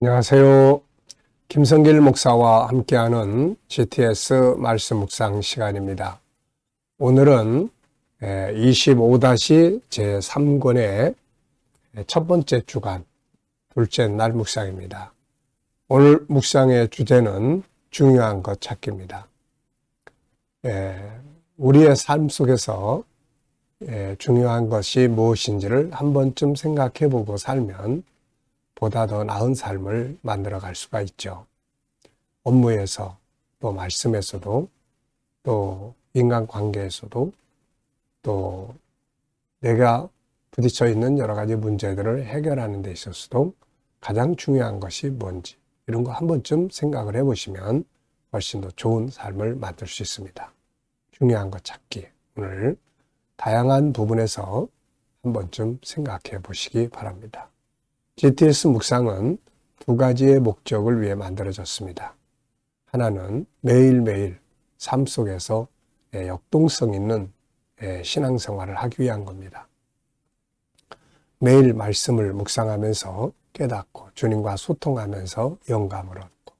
안녕하세요. 김성길 목사와 함께하는 GTS 말씀 묵상 시간입니다. 오늘은 25-제3권의 첫 번째 주간, 둘째 날 묵상입니다. 오늘 묵상의 주제는 중요한 것 찾기입니다. 우리의 삶 속에서 중요한 것이 무엇인지를 한 번쯤 생각해 보고 살면 보다 더 나은 삶을 만들어 갈 수가 있죠. 업무에서, 또 말씀에서도, 또 인간관계에서도, 또 내가 부딪혀 있는 여러 가지 문제들을 해결하는 데 있어서도 가장 중요한 것이 뭔지, 이런 거 한 번쯤 생각을 해보시면 훨씬 더 좋은 삶을 만들 수 있습니다. 중요한 것 찾기, 오늘 다양한 부분에서 한 번쯤 생각해 보시기 바랍니다. GTS 묵상은 두 가지의 목적을 위해 만들어졌습니다. 하나는 매일매일 삶 속에서 역동성 있는 신앙생활을 하기 위한 겁니다. 매일 말씀을 묵상하면서 깨닫고 주님과 소통하면서 영감을 얻고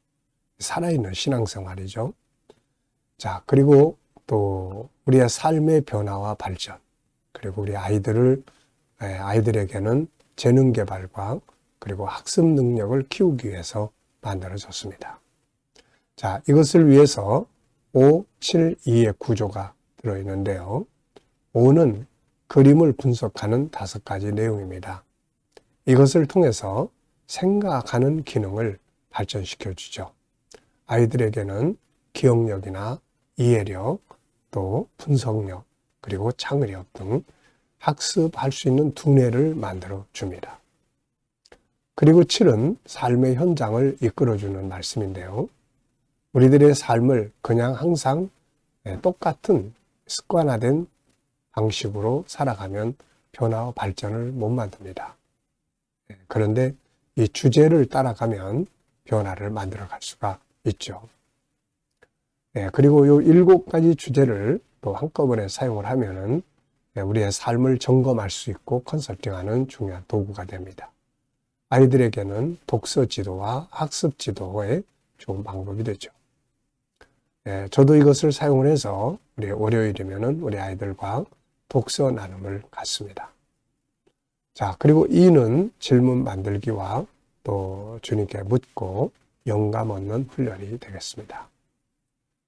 살아있는 신앙생활이죠. 자, 그리고 또 우리의 삶의 변화와 발전, 그리고 우리 아이들에게는 재능 개발과 그리고 학습 능력을 키우기 위해서 만들어졌습니다. 자, 이것을 위해서 5, 7, 2의 구조가 들어있는데요. 5는 그림을 분석하는 5가지 내용입니다. 이것을 통해서 생각하는 기능을 발전시켜 주죠. 아이들에게는 기억력이나 이해력, 또 분석력, 그리고 창의력 등 학습할 수 있는 두뇌를 만들어 줍니다. 그리고 7은 삶의 현장을 이끌어주는 말씀인데요. 우리들의 삶을 그냥 항상 똑같은 습관화된 방식으로 살아가면 변화와 발전을 못 만듭니다. 그런데 이 주제를 따라가면 변화를 만들어 갈 수가 있죠. 그리고 이 7가지 주제를 또 한꺼번에 사용을 하면은 우리의 삶을 점검할 수 있고 컨설팅하는 중요한 도구가 됩니다. 아이들에게는 독서 지도와 학습 지도의 좋은 방법이 되죠. 저도 이것을 사용을 해서 우리 월요일이면은 우리 아이들과 독서 나눔을 갖습니다. 자, 그리고 E는 질문 만들기와 또 주님께 묻고 영감 얻는 훈련이 되겠습니다.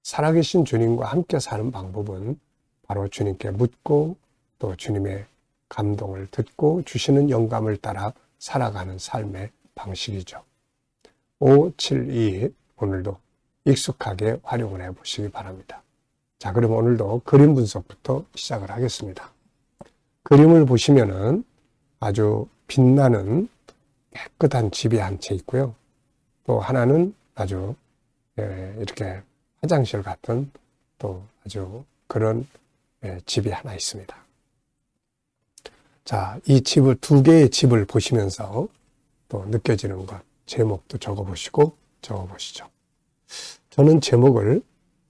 살아계신 주님과 함께 사는 방법은 바로 주님께 묻고 또 주님의 감동을 듣고 주시는 영감을 따라 살아가는 삶의 방식이죠. 5, 7, 2 오늘도 익숙하게 활용을 해보시기 바랍니다. 자, 그럼 오늘도 그림 분석부터 시작을 하겠습니다. 그림을 보시면은 아주 빛나는 깨끗한 집이 한 채 있고요. 또 하나는 아주 이렇게 화장실 같은 또 아주 그런 집이 하나 있습니다. 자, 이 집을, 2개의 집을 보시면서 또 느껴지는 것, 제목도 적어보시고 적어보시죠. 저는 제목을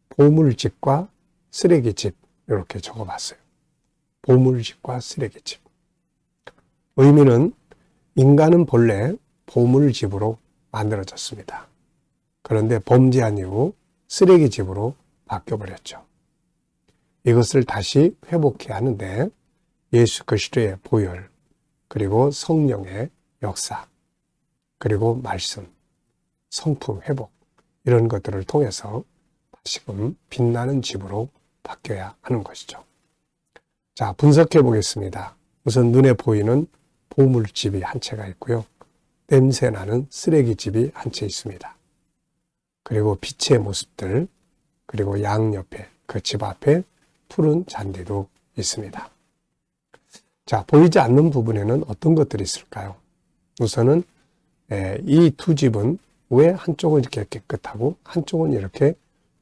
보물집과 쓰레기집 이렇게 적어봤어요. 보물집과 쓰레기집. 의미는 인간은 본래 보물집으로 만들어졌습니다. 그런데 범죄한 이후 쓰레기집으로 바뀌어버렸죠. 이것을 다시 회복해야 하는데 예수 그리스도의 보혈, 그리고 성령의 역사, 그리고 말씀, 성품 회복, 이런 것들을 통해서 다시금 빛나는 집으로 바뀌어야 하는 것이죠. 자, 분석해 보겠습니다. 우선 눈에 보이는 보물집이 한 채가 있고요. 냄새나는 쓰레기집이 한 채 있습니다. 그리고 빛의 모습들, 그리고 양옆에, 그 집 앞에 푸른 잔디도 있습니다. 자, 보이지 않는 부분에는 어떤 것들이 있을까요? 우선은 이 두 집은 왜 한쪽은 이렇게 깨끗하고 한쪽은 이렇게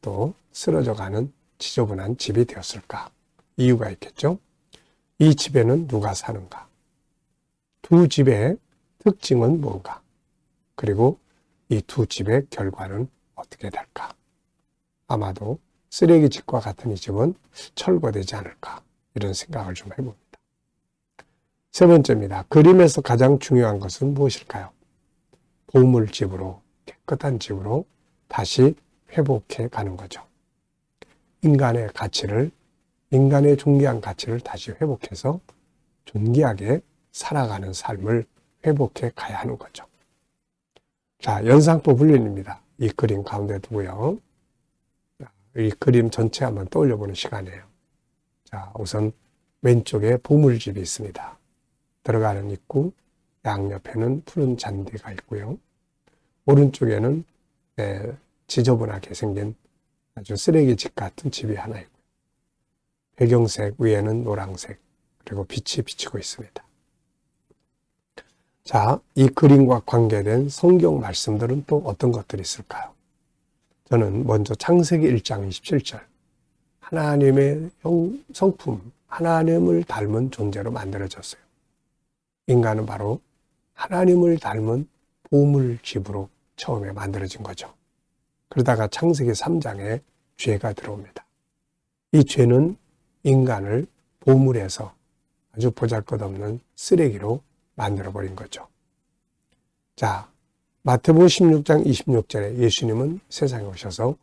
또 쓰러져가는 지저분한 집이 되었을까? 이유가 있겠죠? 이 집에는 누가 사는가? 두 집의 특징은 뭔가? 그리고 이 두 집의 결과는 어떻게 될까? 아마도 쓰레기집과 같은 이 집은 철거되지 않을까? 이런 생각을 좀 해봅니다. 세 번째입니다. 그림에서 가장 중요한 것은 무엇일까요? 보물집으로, 깨끗한 집으로 다시 회복해 가는 거죠. 인간의 가치를, 인간의 존귀한 가치를 다시 회복해서 존귀하게 살아가는 삶을 회복해 가야 하는 거죠. 자, 연상법 훈련입니다. 이 그림 가운데 두고요. 이 그림 전체 한번 떠올려 보는 시간이에요. 자, 우선 왼쪽에 보물집이 있습니다. 들어가는 입구, 양옆에는 푸른 잔디가 있고요. 오른쪽에는 지저분하게 생긴 아주 쓰레기집 같은 집이 하나 있고요. 배경색 위에는 노란색, 그리고 빛이 비치고 있습니다. 자, 이 그림과 관계된 성경 말씀들은 또 어떤 것들이 있을까요? 저는 먼저 창세기 1장 27절, 하나님의 성품, 하나님을 닮은 존재로 만들어졌어요. 인간은 바로 하나님을 닮은 보물집으로 처음에 만들어진 거죠. 그러다가 창세기 3장에 죄가 들어옵니다. 이 죄는 인간을 보물에서 아주 보잘것없는 쓰레기로 만들어버린 거죠. 자, 마태복음 16장 26절에 예수님은 세상에 오셔서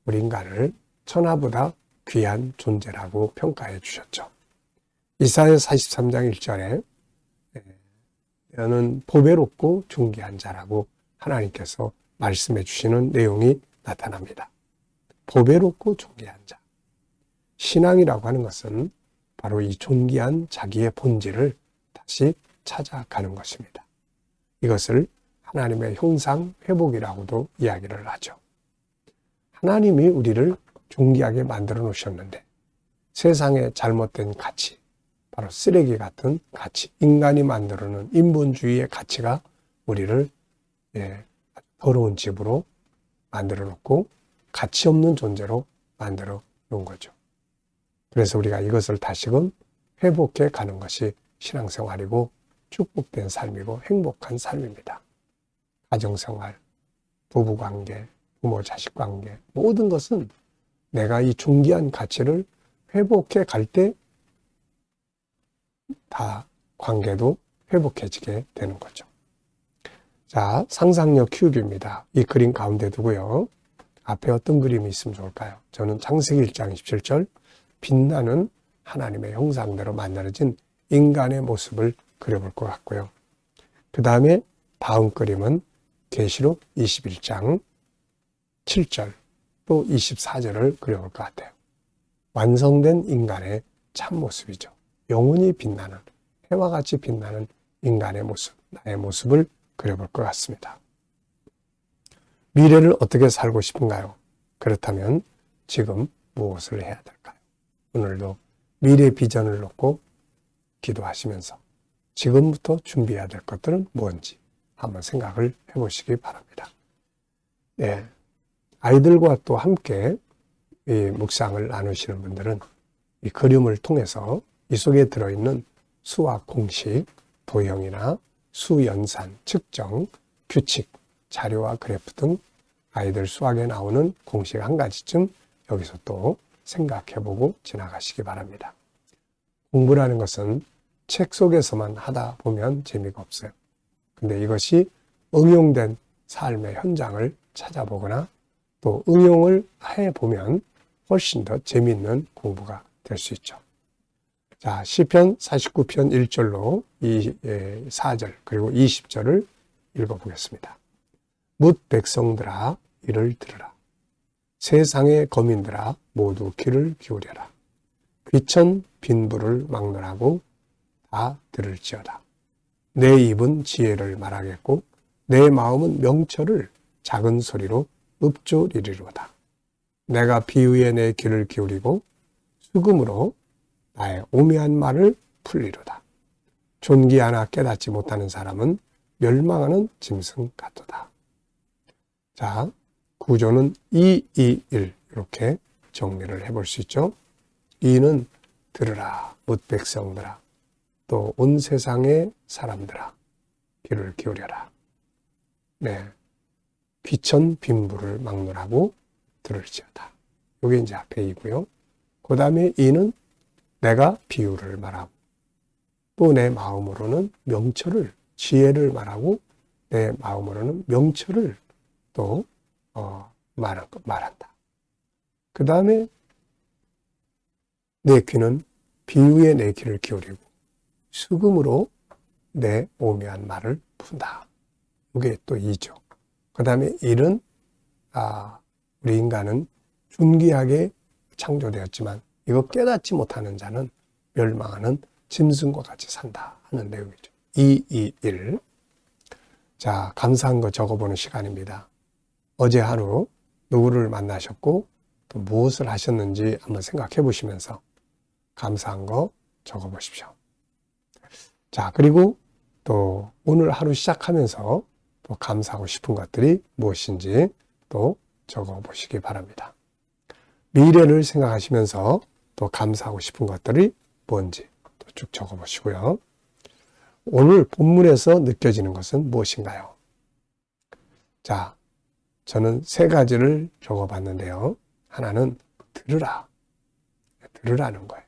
우리 인간을 천하보다 귀한 존재라고 평가해 주셨죠. 이사야 43장 1절에 너는 보배롭고 존귀한 자라고 하나님께서 말씀해 주시는 내용이 나타납니다. 보배롭고 존귀한 자. 신앙이라고 하는 것은 바로 이 존귀한 자기의 본질을 다시 찾아가는 것입니다. 이것을 하나님의 형상 회복이라고도 이야기를 하죠. 하나님이 우리를 존귀하게 만들어 놓으셨는데 세상의 잘못된 가치, 바로 쓰레기 같은 가치, 인간이 만들어놓은 인본주의의 가치가 우리를 더러운 집으로 만들어 놓고 가치 없는 존재로 만들어 놓은 거죠. 그래서 우리가 이것을 다시금 회복해 가는 것이 신앙생활이고 축복된 삶이고 행복한 삶입니다. 가정생활, 부부관계, 부모-자식관계, 모든 것은 내가 이 존귀한 가치를 회복해 갈 때 다 관계도 회복해지게 되는 거죠. 자, 상상력 키우기입니다. 이 그림 가운데 두고요. 앞에 어떤 그림이 있으면 좋을까요? 저는 창세기 1장 27절 빛나는 하나님의 형상대로 만들어진 인간의 모습을 그려볼 것 같고요. 그 다음에 다음 그림은 계시록 21장 7절 또 24절을 그려볼 것 같아요. 완성된 인간의 참모습이죠. 영원히 빛나는, 해와 같이 빛나는 인간의 모습, 나의 모습을 그려볼 것 같습니다. 미래를 어떻게 살고 싶은가요? 그렇다면 지금 무엇을 해야 될까요? 오늘도 미래 비전을 놓고 기도하시면서 지금부터 준비해야 될 것들은 뭔지 한번 생각을 해보시기 바랍니다. 네, 아이들과 또 함께 이 묵상을 나누시는 분들은 이 그림을 통해서 이 속에 들어있는 수학 공식, 도형이나 수연산, 측정, 규칙, 자료와 그래프 등 아이들 수학에 나오는 공식 한 가지쯤 여기서 또 생각해보고 지나가시기 바랍니다. 공부라는 것은 책 속에서만 하다 보면 재미가 없어요. 근데 이것이 응용된 삶의 현장을 찾아보거나 또 응용을 해보면 훨씬 더 재미있는 공부가 될 수 있죠. 자, 시편 49편 1절로 4절 그리고 20절을 읽어보겠습니다. 뭇 백성들아 이를 들으라. 세상의 거민들아 모두 귀를 기울여라. 귀천 빈부를 막론하고 다 들을지어다. 내 입은 지혜를 말하겠고 내 마음은 명철을 작은 소리로 읊조리리로다. 내가 비유에 내 귀를 기울이고 수금으로 나의 오묘한 말을 풀리로다. 존귀 하나 깨닫지 못하는 사람은 멸망하는 짐승 같도다. 자, 구조는 2, 2, 1 이렇게 정리를 해볼 수 있죠. 2는 들으라 뭇 백성들아 또 온 세상의 사람들아 귀를 기울여라. 네, 귀천 빈부를 막론하고 들을지어다. 이게 이제 앞에 2고요. 그 다음에 2는 내가 비유를 말하고 또 내 마음으로는 명철을, 지혜를 말하고 내 마음으로는 명철을 또 말한다. 그 다음에 내 귀는 비유에 내 귀를 기울이고 수금으로 내 오묘한 말을 푼다. 이게 또 2죠. 그 다음에 1은 우리 인간은 존귀하게 창조되었지만 이거 깨닫지 못하는 자는 멸망하는 짐승과 같이 산다 하는 내용이죠. 2, 2, 1. 자, 감사한 거 적어보는 시간입니다. 어제 하루 누구를 만나셨고 또 무엇을 하셨는지 한번 생각해 보시면서 감사한 거 적어보십시오. 자, 그리고 또 오늘 하루 시작하면서 또 감사하고 싶은 것들이 무엇인지 또 적어보시기 바랍니다. 미래를 생각하시면서 또 감사하고 싶은 것들이 뭔지 또 쭉 적어보시고요. 오늘 본문에서 느껴지는 것은 무엇인가요? 자, 저는 3가지를 적어봤는데요. 하나는 들으라. 들으라는 거예요.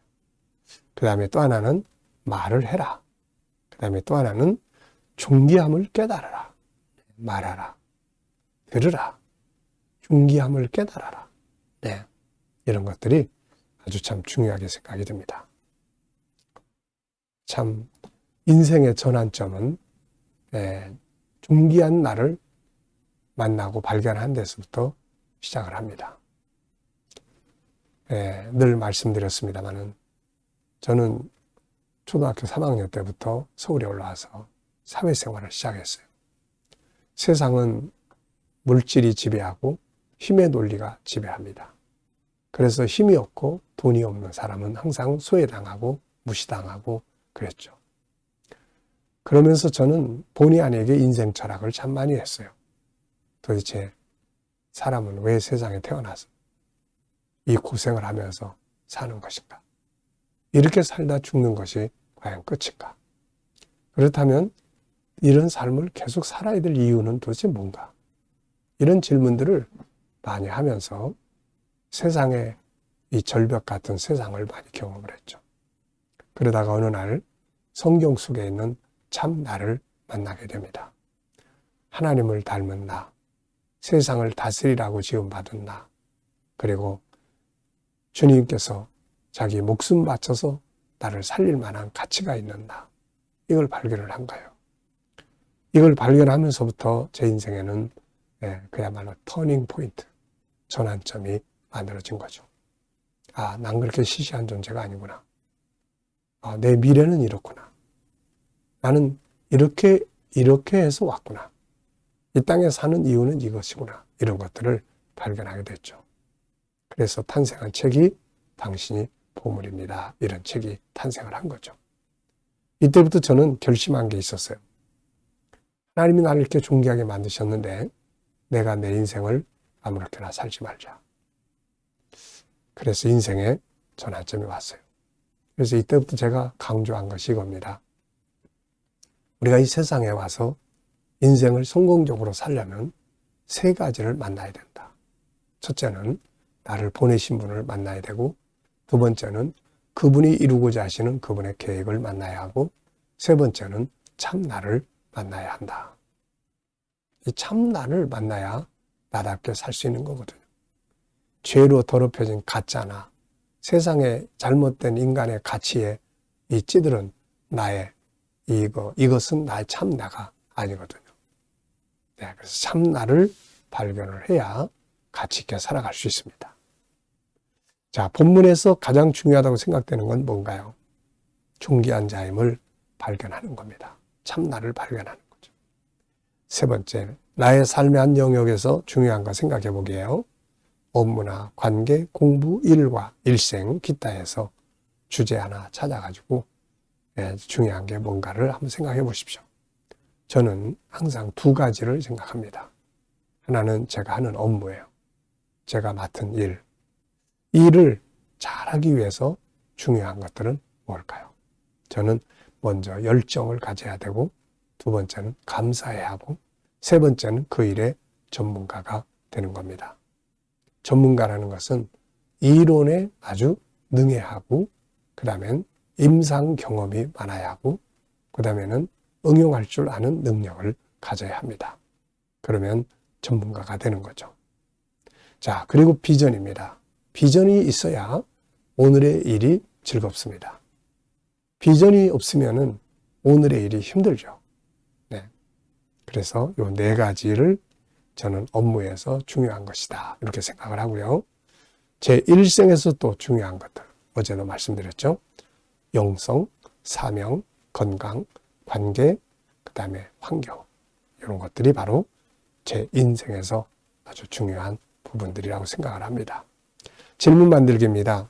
그 다음에 또 하나는 말을 해라. 그 다음에 또 하나는 존귀함을 깨달아라. 말하라. 들으라. 존귀함을 깨달아라. 네. 이런 것들이 아주 참 중요하게 생각이 듭니다. 참 인생의 전환점은 존귀한 나를 만나고 발견한 데서부터 시작을 합니다. 늘 말씀드렸습니다마는 저는 초등학교 3학년 때부터 서울에 올라와서 사회생활을 시작했어요. 세상은 물질이 지배하고 힘의 논리가 지배합니다. 그래서 힘이 없고 돈이 없는 사람은 항상 소외당하고 무시당하고 그랬죠. 그러면서 저는 본의 아니게 인생 철학을 참 많이 했어요. 도대체 사람은 왜 세상에 태어나서 이 고생을 하면서 사는 것인가? 이렇게 살다 죽는 것이 과연 끝인가? 그렇다면 이런 삶을 계속 살아야 될 이유는 도대체 뭔가? 이런 질문들을 많이 하면서 세상에 이 절벽 같은 세상을 많이 경험을 했죠. 그러다가 어느 날 성경 속에 있는 참 나를 만나게 됩니다. 하나님을 닮은 나, 세상을 다스리라고 지음받은 나, 그리고 주님께서 자기 목숨 바쳐서 나를 살릴 만한 가치가 있는 나, 이걸 발견을 한 거예요. 이걸 발견하면서부터 제 인생에는 그야말로 터닝 포인트, 전환점이 만들어진 거죠. 난 그렇게 시시한 존재가 아니구나. 내 미래는 이렇구나. 나는 이렇게 해서 왔구나. 이 땅에 사는 이유는 이것이구나. 이런 것들을 발견하게 됐죠. 그래서 탄생한 책이 당신이 보물입니다. 이런 책이 탄생을 한 거죠. 이때부터 저는 결심한 게 있었어요. 하나님이 나를 이렇게 존귀하게 만드셨는데 내가 내 인생을 아무렇게나 살지 말자. 그래서 인생의 전환점이 왔어요. 그래서 이때부터 제가 강조한 것이 이겁니다. 우리가 이 세상에 와서 인생을 성공적으로 살려면 3가지를 만나야 된다. 첫째는 나를 보내신 분을 만나야 되고, 2번째는 그분이 이루고자 하시는 그분의 계획을 만나야 하고, 3번째는 참 나를 만나야 한다. 이 참 나를 만나야 나답게 살 수 있는 거거든요. 죄로 더럽혀진 가짜나 세상의 잘못된 인간의 가치에 이 찌들은 나의 이것은 나의 참 나가 아니거든요. 그래서 참 나를 발견을 해야 가치 있게 살아갈 수 있습니다. 자, 본문에서 가장 중요하다고 생각되는 건 뭔가요? 존귀한 자임을 발견하는 겁니다. 참 나를 발견하는 거죠. 3번째, 나의 삶의 한 영역에서 중요한 거 생각해 보게요. 업무나 관계, 공부, 일과 일생, 기타에서 주제 하나 찾아가지고 중요한 게 뭔가를 한번 생각해 보십시오. 저는 항상 2가지를 생각합니다. 하나는 제가 하는 업무예요. 제가 맡은 일. 이 일을 잘하기 위해서 중요한 것들은 뭘까요? 저는 먼저 열정을 가져야 되고, 2번째는 감사해야 하고, 3번째는 그 일의 전문가가 되는 겁니다. 전문가라는 것은 이론에 아주 능해야 하고, 그 다음엔 임상 경험이 많아야 하고, 그 다음에는 응용할 줄 아는 능력을 가져야 합니다. 그러면 전문가가 되는 거죠. 자, 그리고 비전입니다. 비전이 있어야 오늘의 일이 즐겁습니다. 비전이 없으면은 오늘의 일이 힘들죠. 네. 그래서 요 네 가지를 저는 업무에서 중요한 것이다. 이렇게 생각을 하고요. 제 일생에서 또 중요한 것들. 어제도 말씀드렸죠. 영성, 사명, 건강, 관계, 그 다음에 환경. 이런 것들이 바로 제 인생에서 아주 중요한 부분들이라고 생각을 합니다. 질문 만들기입니다.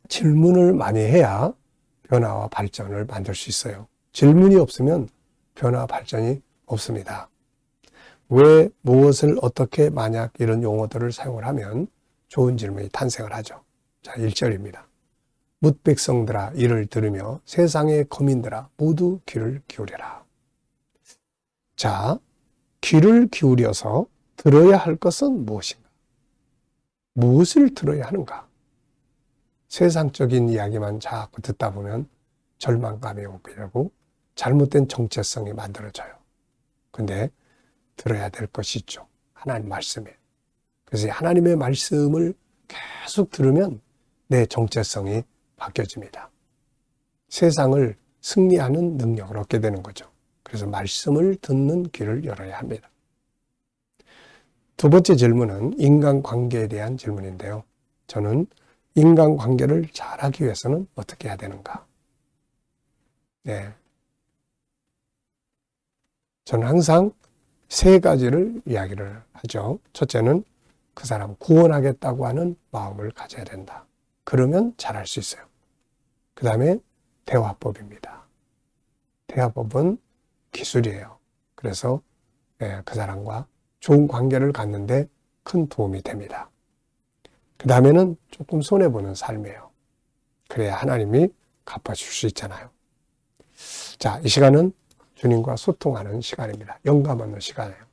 질문을 많이 해야 변화와 발전을 만들 수 있어요. 질문이 없으면 변화와 발전이 없습니다. 왜, 무엇을, 어떻게, 만약 이런 용어들을 사용을 하면 좋은 질문이 탄생을 하죠. 자, 1절입니다. 뭇 백성들아 이를 들으며 세상의 거민들아 모두 귀를 기울여라. 자, 귀를 기울여서 들어야 할 것은 무엇인가? 무엇을 들어야 하는가? 세상적인 이야기만 자꾸 듣다 보면 절망감이 오게 되고 잘못된 정체성이 만들어져요. 근데 들어야 될 것이 있죠. 하나님 말씀에. 그래서 하나님의 말씀을 계속 들으면 내 정체성이 바뀌어집니다. 세상을 승리하는 능력을 얻게 되는 거죠. 그래서 말씀을 듣는 귀를 열어야 합니다. 두 번째 질문은 인간관계에 대한 질문인데요. 저는 인간관계를 잘하기 위해서는 어떻게 해야 되는가? 네. 저는 항상 세 가지를 이야기를 하죠. 첫째는 그 사람 구원하겠다고 하는 마음을 가져야 된다. 그러면 잘할 수 있어요. 그 다음에 대화법입니다. 대화법은 기술이에요. 그래서 그 사람과 좋은 관계를 갖는데 큰 도움이 됩니다. 그 다음에는 조금 손해보는 삶이에요. 그래야 하나님이 갚아줄 수 있잖아요. 자, 이 시간은 주님과 소통하는 시간입니다. 영감 얻는 시간이에요.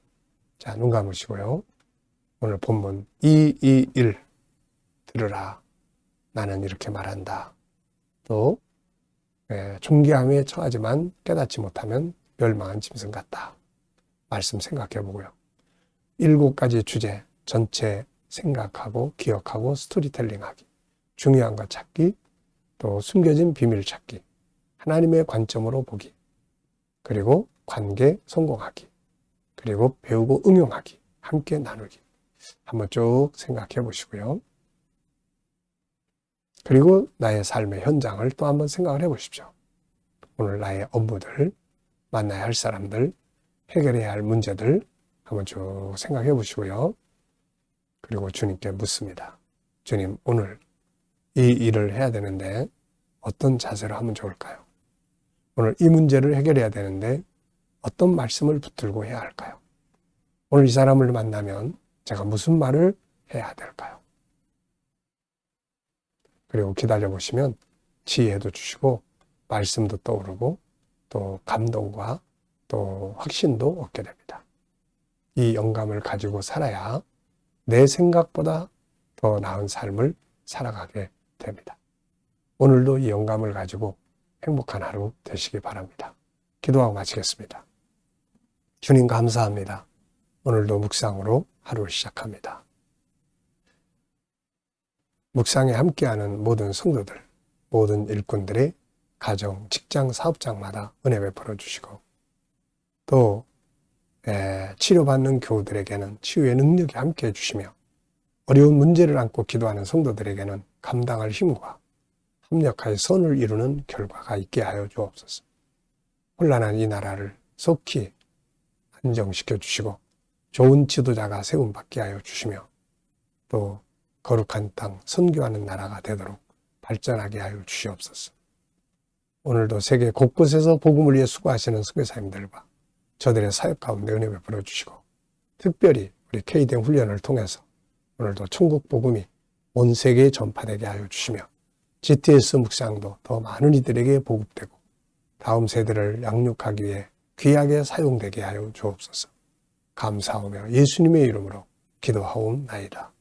자, 눈 감으시고요. 오늘 본문 221 들으라. 나는 이렇게 말한다. 또 존귀함에 처하지만 깨닫지 못하면 멸망한 짐승 같다. 말씀 생각해 보고요. 7가지 주제 전체 생각하고 기억하고 스토리텔링하기, 중요한 것 찾기, 또 숨겨진 비밀 찾기, 하나님의 관점으로 보기, 그리고 관계 성공하기, 그리고 배우고 응용하기, 함께 나누기. 한번 쭉 생각해 보시고요. 그리고 나의 삶의 현장을 또 한번 생각을 해 보십시오. 오늘 나의 업무들, 만나야 할 사람들, 해결해야 할 문제들 한번 쭉 생각해 보시고요. 그리고 주님께 묻습니다. 주님, 오늘 이 일을 해야 되는데 어떤 자세로 하면 좋을까요? 오늘 이 문제를 해결해야 되는데 어떤 말씀을 붙들고 해야 할까요? 오늘 이 사람을 만나면 제가 무슨 말을 해야 될까요? 그리고 기다려보시면 지혜도 주시고 말씀도 떠오르고 또 감동과 또 확신도 얻게 됩니다. 이 영감을 가지고 살아야 내 생각보다 더 나은 삶을 살아가게 됩니다. 오늘도 이 영감을 가지고 행복한 하루 되시기 바랍니다. 기도하고 마치겠습니다. 주님 감사합니다. 오늘도 묵상으로 하루를 시작합니다. 묵상에 함께하는 모든 성도들, 모든 일꾼들의 가정, 직장, 사업장마다 은혜 베풀어 주시고 또 치료받는 교우들에게는 치유의 능력이 함께해 주시며 어려운 문제를 안고 기도하는 성도들에게는 감당할 힘과 합력하여 선을 이루는 결과가 있게 하여 주옵소서. 혼란한 이 나라를 속히 안정시켜 주시고 좋은 지도자가 세움받게 하여 주시며 또 거룩한 땅, 선교하는 나라가 되도록 발전하게 하여 주시옵소서. 오늘도 세계 곳곳에서 복음을 위해 수고하시는 선교사님들과 저들의 사역 가운데 은혜 베풀어 주시고 특별히 우리 K대행 훈련을 통해서 오늘도 천국 복음이 온 세계에 전파되게 하여 주시며 GTS 묵상도 더 많은 이들에게 보급되고 다음 세대를 양육하기 위해 귀하게 사용되게 하여 주옵소서. 감사하며 예수님의 이름으로 기도하옵나이다.